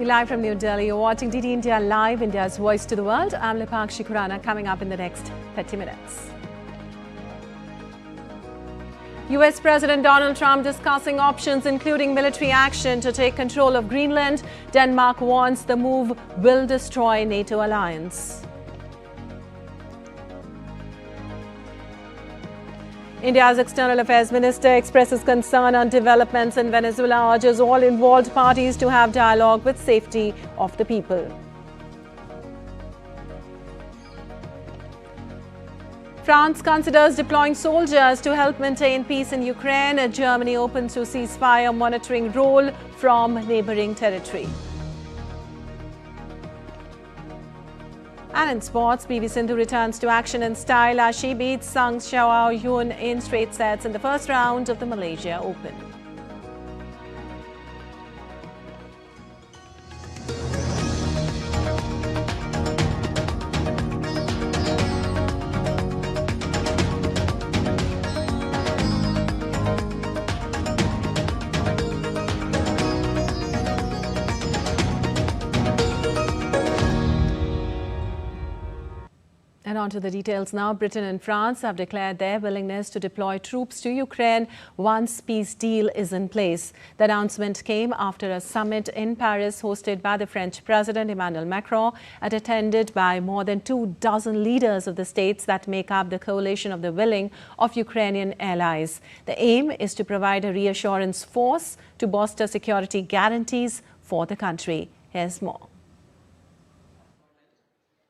Live from New Delhi, you're watching DD India Live, India's voice to the world. I'm Lipakshi Khurana, coming up in the next 30 minutes. US President Donald Trump discussing options including military action to take control of Greenland. Denmark warns the move will destroy NATO alliance. India's External Affairs Minister expresses concern on developments in Venezuela, urges all involved parties to have dialogue with safety of the people. France considers deploying soldiers to help maintain peace in Ukraine. Germany opens to ceasefire monitoring role from neighbouring territory. And in sports, PV Sindhu returns to action in style as she beats Sang Xiao Yun in straight sets in the first round of the Malaysia Open. And on to the details now. Britain and France have declared their willingness to deploy troops to Ukraine once peace deal is in place. The announcement came after a summit in Paris hosted by the French President Emmanuel Macron and attended by more than 24 leaders of the states that make up the coalition of the willing of Ukrainian allies. The aim is to provide a reassurance force to bolster security guarantees for the country. Here's more.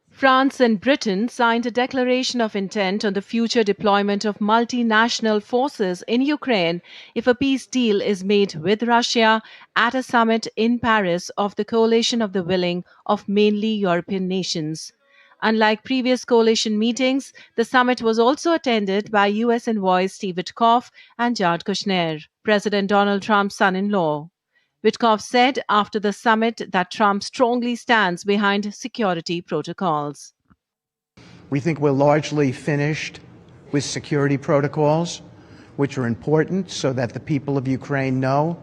France and Britain signed a declaration of intent on the future deployment of multinational forces in Ukraine if a peace deal is made with Russia at a summit in Paris of the coalition of the willing of mainly European nations. Unlike previous coalition meetings, the summit was also attended by US envoys Steve Witkoff and Jared Kushner, President Donald Trump's son-in-law. Witkoff said after the summit that Trump strongly stands behind security protocols. We think we're largely finished with security protocols, which are important so that the people of Ukraine know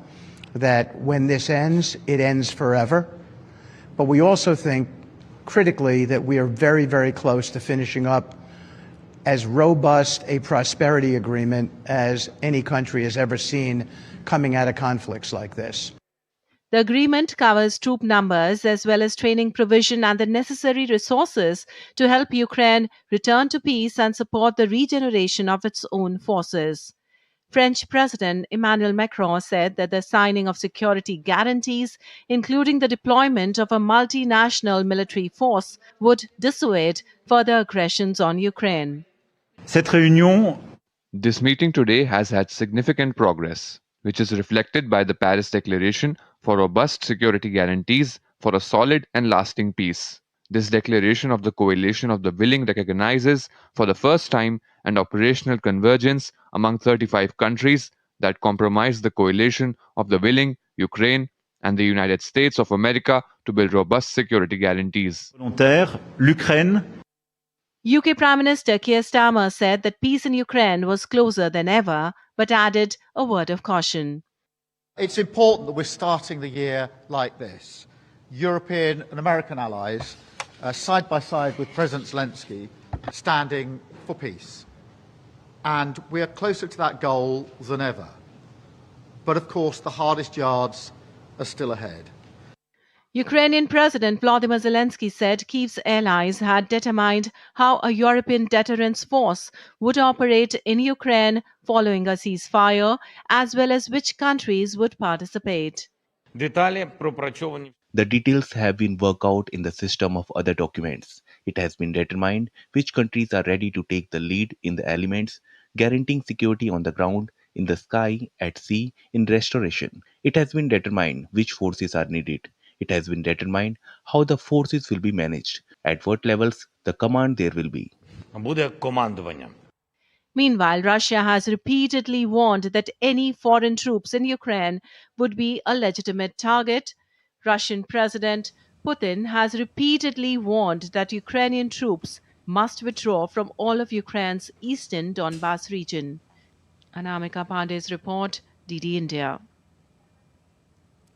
that when this ends, it ends forever. But we also think, critically, that we are very, very close to finishing up as robust a prosperity agreement as any country has ever seen coming out of conflicts like this. The agreement covers troop numbers as well as training provision and the necessary resources to help Ukraine return to peace and support the regeneration of its own forces. French President Emmanuel Macron said that the signing of security guarantees, including the deployment of a multinational military force, would dissuade further aggressions on Ukraine. This meeting today has had significant progress, which is reflected by the Paris Declaration for robust security guarantees for a solid and lasting peace. This declaration of the coalition of the willing recognizes for the first time an operational convergence among 35 countries that comprise the coalition of the willing, Ukraine, and the United States of America to build robust security guarantees. UK Prime Minister Keir Starmer said that peace in Ukraine was closer than ever, but added a word of caution. It's important that we're starting the year like this. European and American allies, side by side with President Zelensky, standing for peace. And we are closer to that goal than ever. But of course, the hardest yards are still ahead. Ukrainian President Volodymyr Zelensky said Kyiv's allies had determined how a European deterrence force would operate in Ukraine following a ceasefire, as well as which countries would participate. The details have been worked out in the system of other documents. It has been determined which countries are ready to take the lead in the elements, guaranteeing security on the ground, in the sky, at sea, in restoration. It has been determined which forces are needed. It has been determined how the forces will be managed, at what levels the command there will be. Meanwhile, Russia has repeatedly warned that any foreign troops in Ukraine would be a legitimate target. Russian President Putin has repeatedly warned that Ukrainian troops must withdraw from all of Ukraine's eastern Donbas region. Anamika Pandey's report, DD India.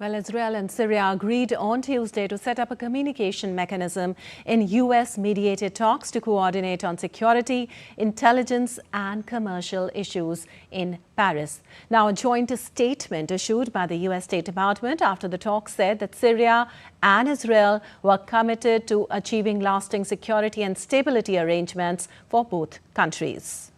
Well, Israel and Syria agreed on Tuesday to set up a communication mechanism in U.S.-mediated talks to coordinate on security, intelligence and commercial issues in Paris. Now, a joint statement issued by the U.S. State Department after the talks said that Syria and Israel were committed to achieving lasting security and stability arrangements for both countries.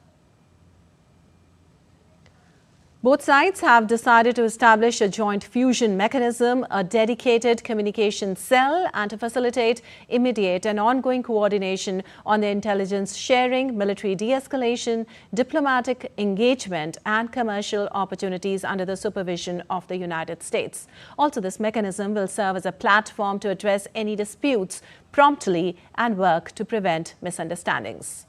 Both sides have decided to establish a joint fusion mechanism, a dedicated communication cell, and to facilitate immediate and ongoing coordination on the intelligence sharing, military de-escalation, diplomatic engagement, and commercial opportunities under the supervision of the United States. Also, this mechanism will serve as a platform to address any disputes promptly and work to prevent misunderstandings.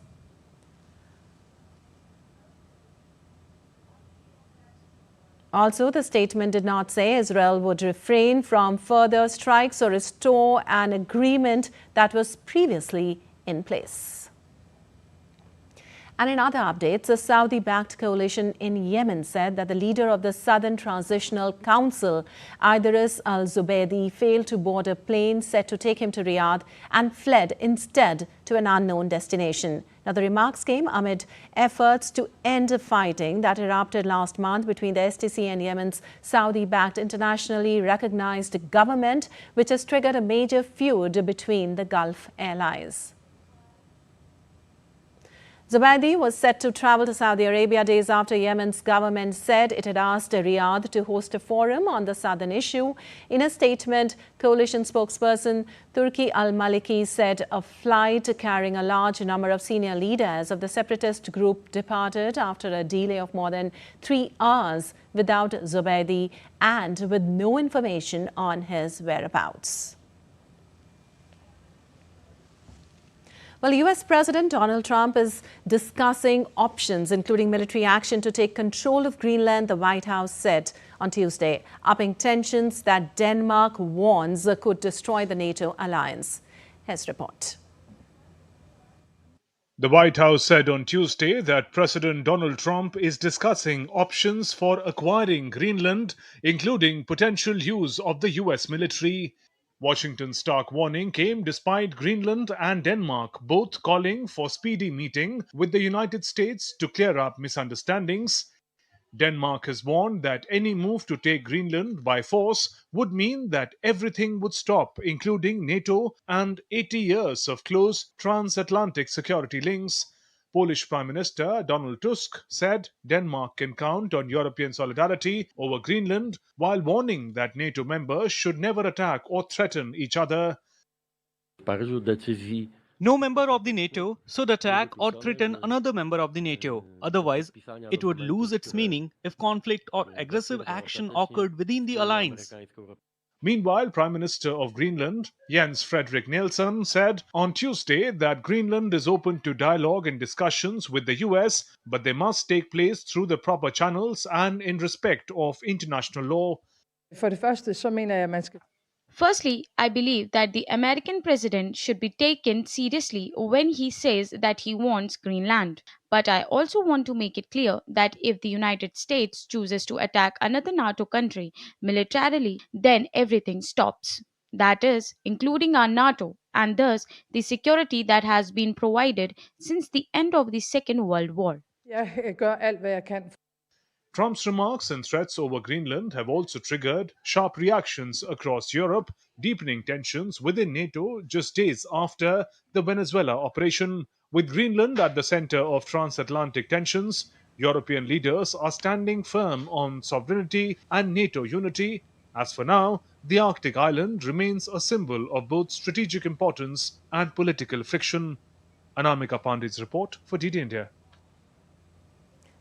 Also, the statement did not say Israel would refrain from further strikes or restore an agreement that was previously in place. And in other updates, a Saudi-backed coalition in Yemen said that the leader of the Southern Transitional Council, Idris al-Zubaydi, failed to board a plane set to take him to Riyadh and fled instead to an unknown destination. Now, the remarks came amid efforts to end fighting that erupted last month between the STC and Yemen's Saudi-backed internationally recognized government, which has triggered a major feud between the Gulf allies. Zubaydi was set to travel to Saudi Arabia days after Yemen's government said it had asked Riyadh to host a forum on the southern issue. In a statement, coalition spokesperson Turki al-Maliki said a flight carrying a large number of senior leaders of the separatist group departed after a delay of more than 3 hours without Zubaydi and with no information on his whereabouts. Well, U.S. President Donald Trump is discussing options, including military action to take control of Greenland, the White House said on Tuesday, upping tensions that Denmark warns could destroy the NATO alliance. His report. The White House said on Tuesday that President Donald Trump is discussing options for acquiring Greenland, including potential use of the U.S. military. Washington's stark warning came despite Greenland and Denmark both calling for speedy meeting with the United States to clear up misunderstandings. Denmark has warned that any move to take Greenland by force would mean that everything would stop, including NATO and 80 years of close transatlantic security links. Polish Prime Minister Donald Tusk said Denmark can count on European solidarity over Greenland, while warning that NATO members should never attack or threaten each other. No member of the NATO should attack or threaten another member of the NATO. Otherwise, it would lose its meaning if conflict or aggressive action occurred within the alliance. Meanwhile, Prime Minister of Greenland, Jens Frederik Nielsen, said on Tuesday that Greenland is open to dialogue and discussions with the US, but they must take place through the proper channels and in respect of international law. Firstly, I believe that the American president should be taken seriously when he says that he wants Greenland. But I also want to make it clear that if the United States chooses to attack another NATO country militarily, then everything stops. That is, including our NATO, and thus the security that has been provided since the end of the Second World War. Trump's remarks and threats over Greenland have also triggered sharp reactions across Europe, deepening tensions within NATO just days after the Venezuela operation. With Greenland at the center of transatlantic tensions, European leaders are standing firm on sovereignty and NATO unity. As for now, the Arctic island remains a symbol of both strategic importance and political friction. Anamika Pandit's report for DD India.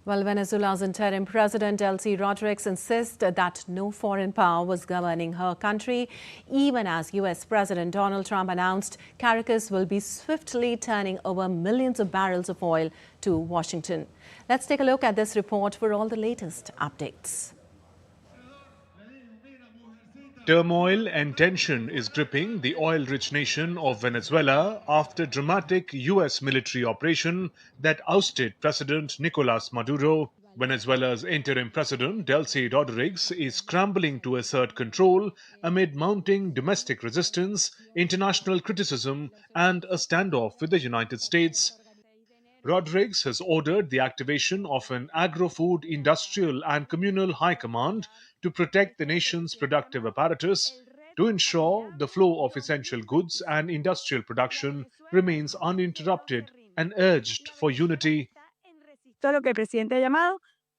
Well, Venezuela's interim president, Delcy Rodriguez, insists that no foreign power was governing her country, even as U.S. President Donald Trump announced Caracas will be swiftly turning over millions of barrels of oil to Washington. Let's take a look at this report for all the latest updates. Turmoil and tension is gripping the oil-rich nation of Venezuela after dramatic U.S. military operation that ousted President Nicolas Maduro. Venezuela's interim president, Delcy Rodriguez, is scrambling to assert control amid mounting domestic resistance, international criticism, and a standoff with the United States. Rodriguez has ordered the activation of an agro-food, industrial, and communal high command to protect the nation's productive apparatus to ensure the flow of essential goods and industrial production remains uninterrupted and urged for unity.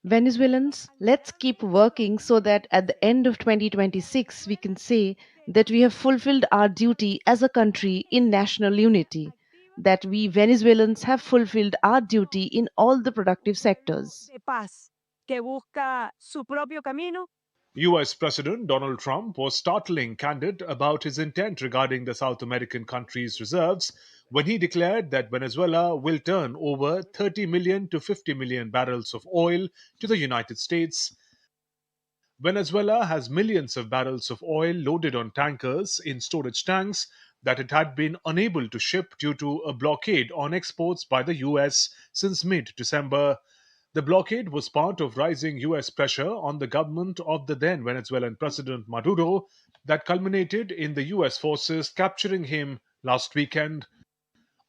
Venezuelans, let's keep working so that at the end of 2026 we can say that we have fulfilled our duty as a country in national unity, that we Venezuelans have fulfilled our duty in all the productive sectors. US President Donald Trump was startling candid about his intent regarding the South American country's reserves when he declared that Venezuela will turn over 30 million to 50 million barrels of oil to the United States. Venezuela has millions of barrels of oil loaded on tankers in storage tanks that it had been unable to ship due to a blockade on exports by the US since mid December. The blockade was part of rising US pressure on the government of the then Venezuelan President Maduro that culminated in the US forces capturing him last weekend.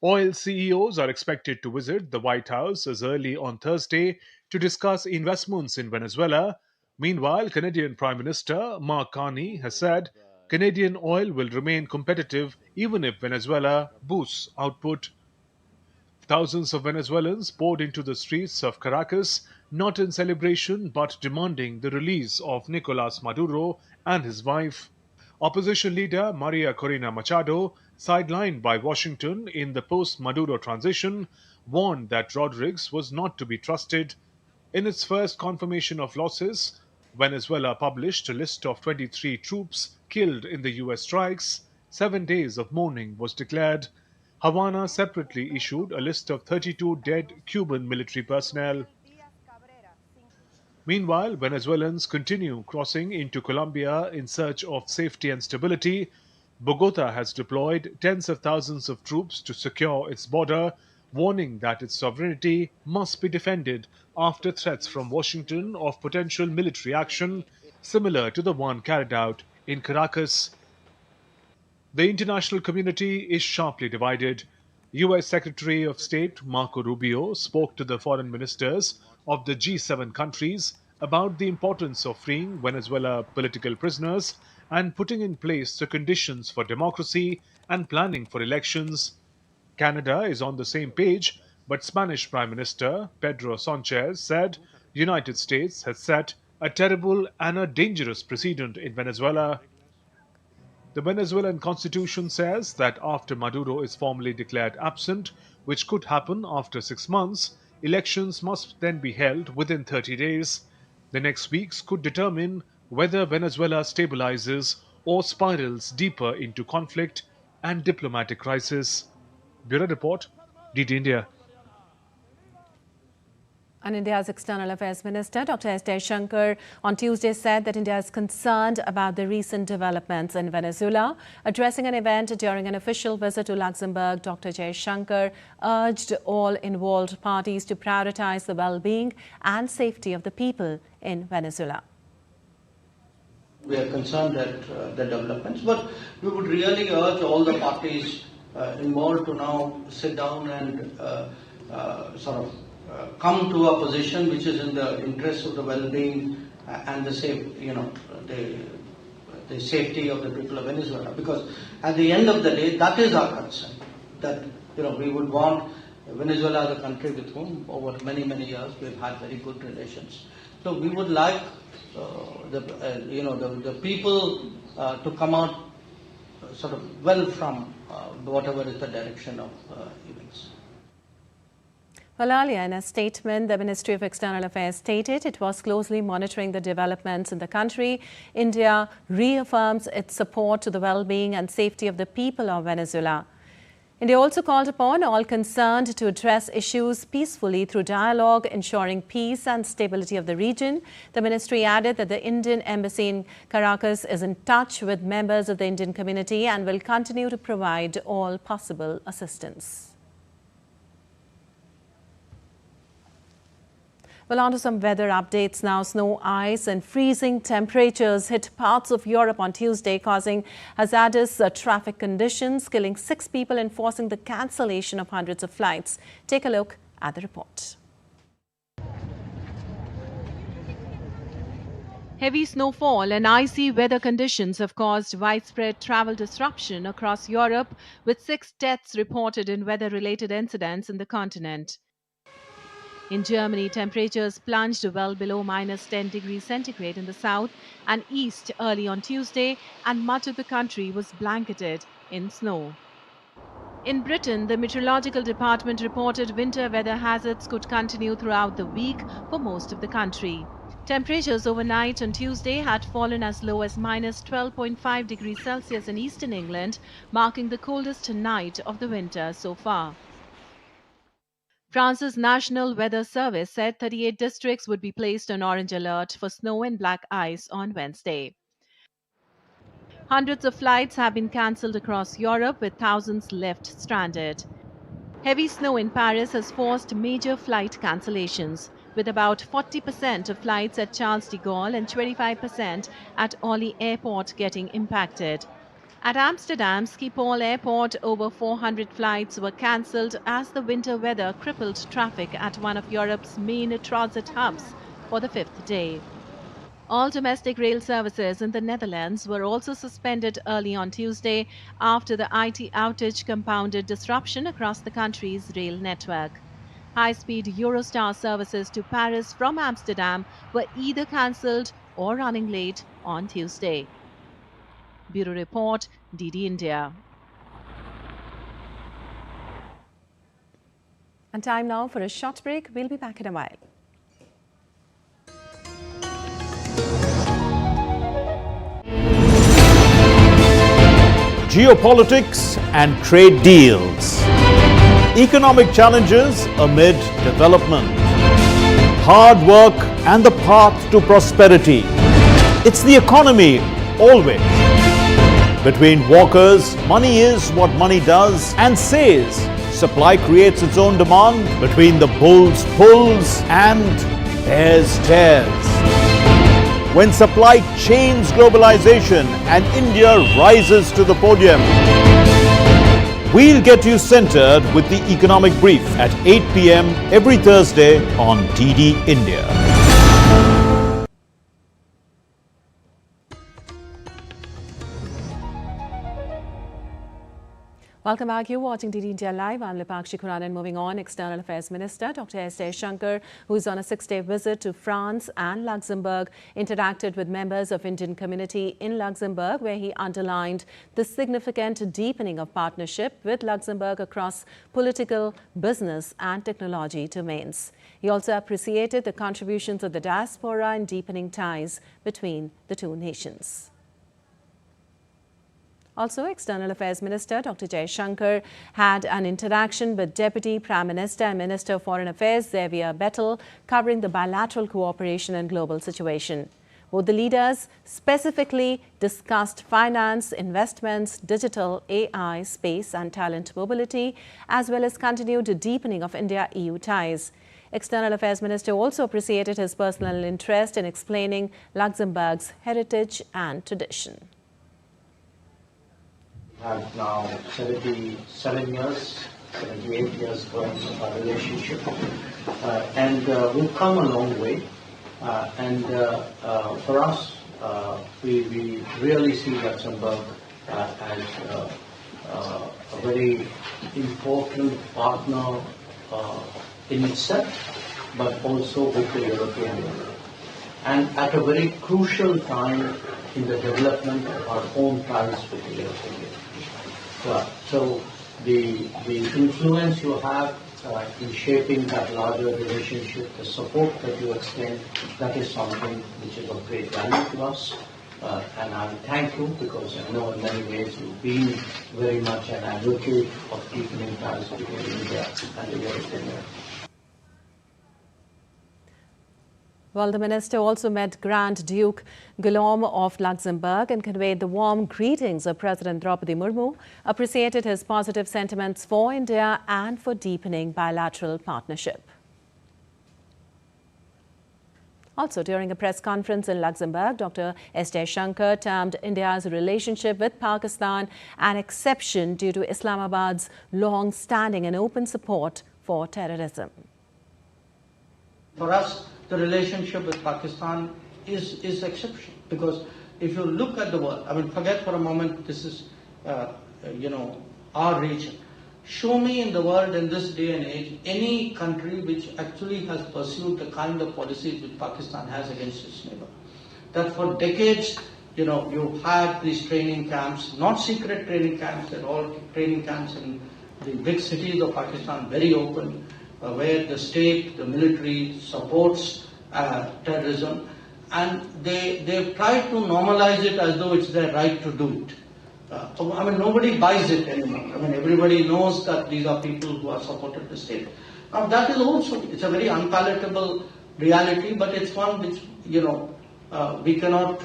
Oil CEOs are expected to visit the White House as early on Thursday to discuss investments in Venezuela. Meanwhile, Canadian Prime Minister Mark Carney has said Canadian oil will remain competitive even if Venezuela boosts output. Thousands of Venezuelans poured into the streets of Caracas, not in celebration but demanding the release of Nicolas Maduro and his wife. Opposition leader Maria Corina Machado, sidelined by Washington in the post Maduro transition, warned that Rodriguez was not to be trusted. In its first confirmation of losses, Venezuela published a list of 23 troops killed in the US strikes. 7 days of mourning was declared. Havana separately issued a list of 32 dead Cuban military personnel. Meanwhile, Venezuelans continue crossing into Colombia in search of safety and stability. Bogota has deployed tens of thousands of troops to secure its border, warning that its sovereignty must be defended after threats from Washington of potential military action similar to the one carried out in Caracas. The international community is sharply divided. US Secretary of State Marco Rubio spoke to the foreign ministers of the G7 countries about the importance of freeing Venezuela political prisoners and putting in place the conditions for democracy and planning for elections. Canada is on the same page, but Spanish Prime Minister Pedro Sanchez said the United States has set a terrible and a dangerous precedent in Venezuela. The Venezuelan constitution says that after Maduro is formally declared absent, which could happen after 6 months, elections must then be held within 30 days. The next weeks could determine whether Venezuela stabilizes or spirals deeper into conflict and diplomatic crisis. Bureau Report, DD India. And India's External Affairs Minister, Dr. S. Jaishankar, on Tuesday said that India is concerned about the recent developments in Venezuela. Addressing an event during an official visit to Luxembourg, Dr. Jaishankar urged all involved parties to prioritize the well-being and safety of the people in Venezuela. We are concerned at the developments, but we would really urge all the parties involved to now sit down and come to a position which is in the interest of the well-being and the safety of the people of Venezuela. Because at the end of the day, that is our concern. That we would want Venezuela as a country with whom over many years we've had very good relations. So we would like the people to come out well from whatever is the direction of events. Well, earlier in a statement, the Ministry of External Affairs stated it was closely monitoring the developments in the country. India reaffirms its support to the well-being and safety of the people of Venezuela. India also called upon all concerned to address issues peacefully through dialogue, ensuring peace and stability of the region. The ministry added that the Indian embassy in Caracas is in touch with members of the Indian community and will continue to provide all possible assistance. Well, on to some weather updates now. Snow, ice and freezing temperatures hit parts of Europe on Tuesday, causing hazardous traffic conditions, killing 6 people and forcing the cancellation of hundreds of flights. Take a look at the report. Heavy snowfall and icy weather conditions have caused widespread travel disruption across Europe, with 6 deaths reported in weather-related incidents in the continent. In Germany, temperatures plunged well below -10 degrees centigrade in the south and east early on Tuesday, and much of the country was blanketed in snow. In Britain, the Meteorological Department reported winter weather hazards could continue throughout the week for most of the country. Temperatures overnight on Tuesday had fallen as low as -12.5 degrees Celsius in eastern England, marking the coldest night of the winter so far. France's National Weather Service said 38 districts would be placed on orange alert for snow and black ice on Wednesday. Hundreds of flights have been cancelled across Europe, with thousands left stranded. Heavy snow in Paris has forced major flight cancellations, with about 40% of flights at Charles de Gaulle and 25% at Orly Airport getting impacted. At Amsterdam Schiphol Airport, over 400 flights were cancelled as the winter weather crippled traffic at one of Europe's main transit hubs for the 5th day. All domestic rail services in the Netherlands were also suspended early on Tuesday after the IT outage compounded disruption across the country's rail network. High-speed Eurostar services to Paris from Amsterdam were either cancelled or running late on Tuesday. Bureau Report, DD India. And time now for a short break. We'll be back in a while. Geopolitics and trade deals. Economic challenges amid development. Hard work and the path to prosperity. It's the economy always. Between walkers, money is what money does and says. Supply creates its own demand. Between the bulls pulls and bears tears. When supply chains globalization and India rises to the podium. We'll get you centered with the Economic Brief at 8 p.m. every Thursday on DD India. Welcome back. You're watching DD India Live. I'm Lipakshi Khurana, and moving on, External Affairs Minister Dr. S. Jaishankar, who is on a 6-day visit to France and Luxembourg, interacted with members of Indian community in Luxembourg, where he underlined the significant deepening of partnership with Luxembourg across political, business and technology domains. He also appreciated the contributions of the diaspora in deepening ties between the two nations. Also, External Affairs Minister Dr. Jaishankar had an interaction with Deputy Prime Minister and Minister of Foreign Affairs Xavier Bettel, covering the bilateral cooperation and global situation. Both the leaders specifically discussed finance, investments, digital, AI, space and talent mobility, as well as continued deepening of India-EU ties. External Affairs Minister also appreciated his personal interest in explaining Luxembourg's heritage and tradition. Have now 78 years going of our relationship, and we've come a long way. For us, we really see Luxembourg as a very important partner in itself, but also with the European Union, and at a very crucial time in the development of our own ties with the European Union. So the influence you have in shaping that larger relationship, the support that you extend, that is something which is of great value to us. And I thank you, because I know in many ways you've been very much an advocate of deepening ties between India and the European Union. Well, the minister also met Grand Duke Guillaume of Luxembourg and conveyed the warm greetings of President Draupadi Murmu, appreciated his positive sentiments for India and for deepening bilateral partnership. Also, during a press conference in Luxembourg, Dr. S. Jaishankar termed India's relationship with Pakistan an exception due to Islamabad's long-standing and open support for terrorism. For us, the relationship with Pakistan is exceptional, because if you look at the world, I mean, forget for a moment this is, our region. Show me in the world in this day and age any country which actually has pursued the kind of policies which Pakistan has against its neighbor. That for decades, you had these training camps, not secret training camps, they're all training camps in the big cities of Pakistan, very open, where the state, the military supports terrorism, and they've tried to normalize it as though it's their right to do it. Nobody buys it anymore. Everybody knows that these are people who have supported the state. Now, that is also, it's a very unpalatable reality, but it's one which, we cannot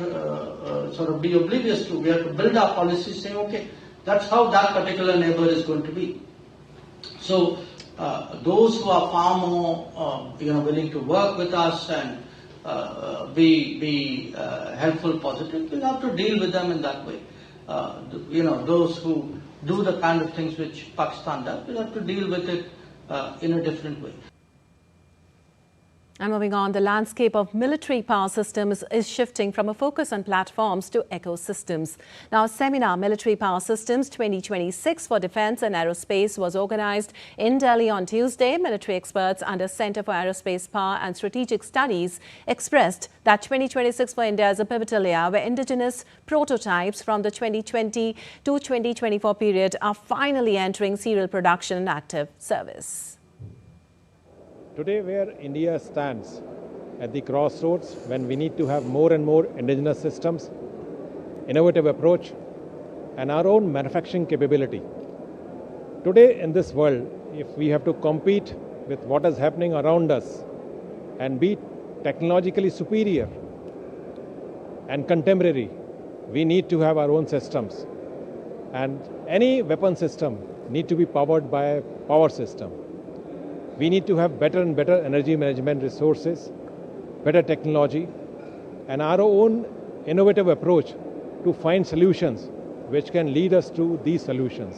sort of be oblivious to. We have to build our policies saying, okay, that's how that particular neighbor is going to be. So, those who are far more, willing to work with us and be helpful, positive, we'll have to deal with them in that way. Those who do the kind of things which Pakistan does, we'll have to deal with it in a different way. And moving on, the landscape of military power systems is shifting from a focus on platforms to ecosystems. Now, a seminar, Military Power Systems 2026 for Defence and Aerospace, was organised in Delhi on Tuesday. Military experts under Centre for Aerospace Power and Strategic Studies expressed that 2026 for India is a pivotal year where indigenous prototypes from the 2020 to 2024 period are finally entering serial production and active service. Today, where India stands at the crossroads when we need to have more and more indigenous systems, innovative approach, and our own manufacturing capability. Today in this world, if we have to compete with what is happening around us and be technologically superior and contemporary, we need to have our own systems. And any weapon system need to be powered by a power system. We need to have better and better energy management resources, better technology, and our own innovative approach to find solutions which can lead us to these solutions.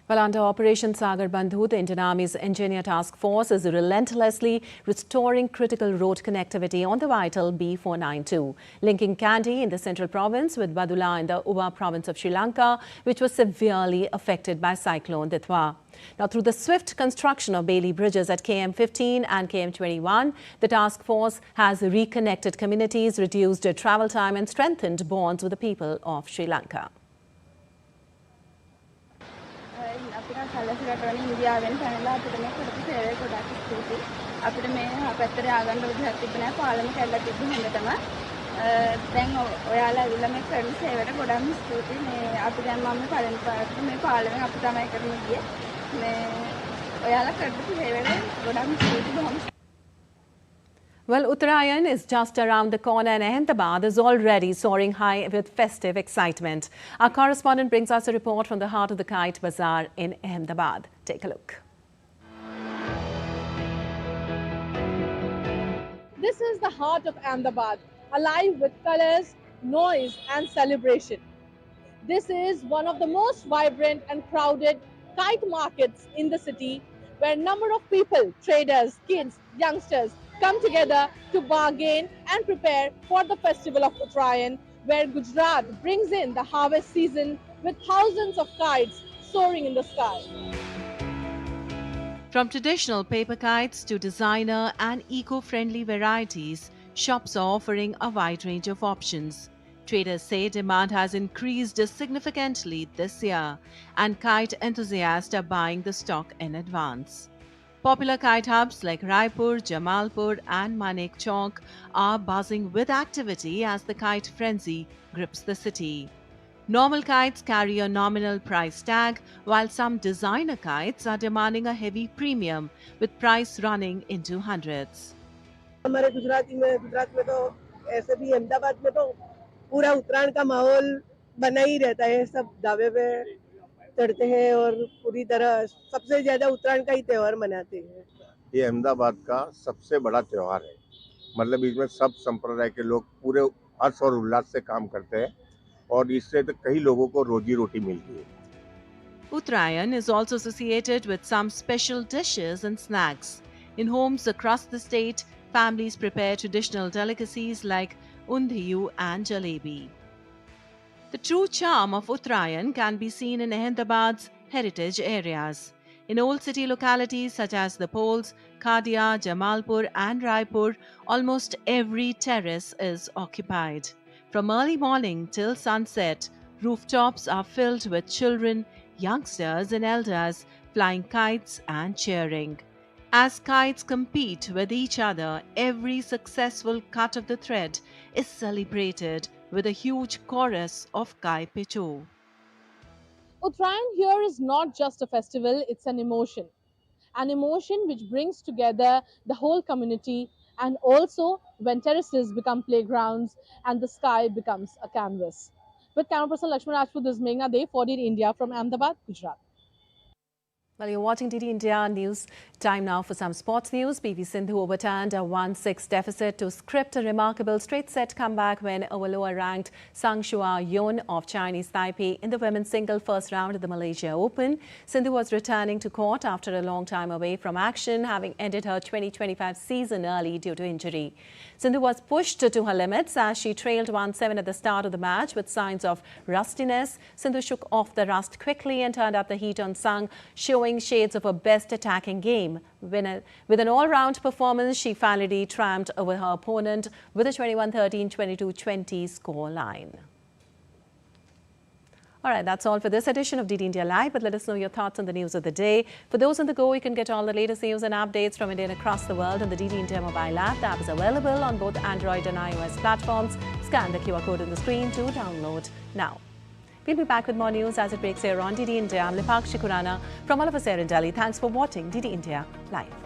Well, under Operation Sagar Bandhu, the Indian Army's Engineer Task Force is relentlessly restoring critical road connectivity on the vital B492, linking Kandy in the central province with Badula in the Uva province of Sri Lanka, which was severely affected by Cyclone Ditwa. Now, through the swift construction of Bailey bridges at KM 15 and KM 21, the task force has reconnected communities, reduced travel time and strengthened bonds with the people of Sri Lanka. Well, Uttarayan is just around the corner and Ahmedabad is already soaring high with festive excitement. Our correspondent brings us a report from the heart of the Kite Bazaar in Ahmedabad. Take a look. This is the heart of Ahmedabad, alive with colors, noise and celebration. This is one of the most vibrant and crowded kite markets in the city, where a number of people, traders, kids, youngsters, come together to bargain and prepare for the festival of Uttarayan, where Gujarat brings in the harvest season with thousands of kites soaring in the sky. From traditional paper kites to designer and eco-friendly varieties, shops are offering a wide range of options. Traders say demand has increased significantly this year, and kite enthusiasts are buying the stock in advance. Popular kite hubs like Raipur, Jamalpur and Manek Chowk are buzzing with activity as the kite frenzy grips the city. Normal kites carry a nominal price tag, while some designer kites are demanding a heavy premium, with price running into hundreds. हमारे गुजरात में तो ऐसे भी अहमदाबाद में तो पूरा उत्तरायण का माहौल बना ही रहता है, सब ढाबे पे चढ़ते हैं और पूरी तरह सबसे ज्यादा उत्तरायण का ही त्योहार मनाते हैं। ये अहमदाबाद का सबसे बड़ा त्योहार है मतलब इसमें सब संप्रदाय के लोग पूरे हर्ष और उल्लास से काम करते हैं और इससे तो कई लोगों को रोजी रोटी मिलती है। Uttarayan is also associated with some special dishes and snacks. In homes across the state, families prepare traditional delicacies like undhiyu and jalebi. The true charm of Uttarayan can be seen in Ahmedabad's heritage areas. In old city localities such as the Poles, Khadia, Jamalpur and Raipur, almost every terrace is occupied. From early morning till sunset, rooftops are filled with children, youngsters and elders flying kites and cheering. As kites compete with each other, every successful cut of the thread is celebrated with a huge chorus of Kai Pichu. Uttarayan here is not just a festival, it's an emotion which brings together the whole community, and also when terraces become playgrounds and the sky becomes a canvas. With camera person Lakshman Rajput, this is Meghna Dey for DD India from Ahmedabad, Gujarat. Well, you're watching DD India News. Time now for some sports news. PV Sindhu overturned a 1-6 deficit to script a remarkable straight-set comeback when over lower-ranked Sang Shua Yun of Chinese Taipei in the women's single first round of the Malaysia Open. Sindhu was returning to court after a long time away from action, having ended her 2025 season early due to injury. Sindhu was pushed to her limits as she trailed 1-7 at the start of the match with signs of rustiness. Sindhu shook off the rust quickly and turned up the heat on Sang, showing shades of her best attacking game. With an all-round performance, she finally triumphed over her opponent with a 21-13, 22-20 score line. All right, that's all for this edition of DD India Live, but let us know your thoughts on the news of the day. For those on the go, you can get all the latest news and updates from India and across the world on the DD India mobile app. The app is available on both Android and iOS platforms. Scan the QR code on the screen to download now. We'll be back with more news as it breaks here on DD India. I'm Lipakshi Khurana from all of us here in Delhi. Thanks for watching DD India Live.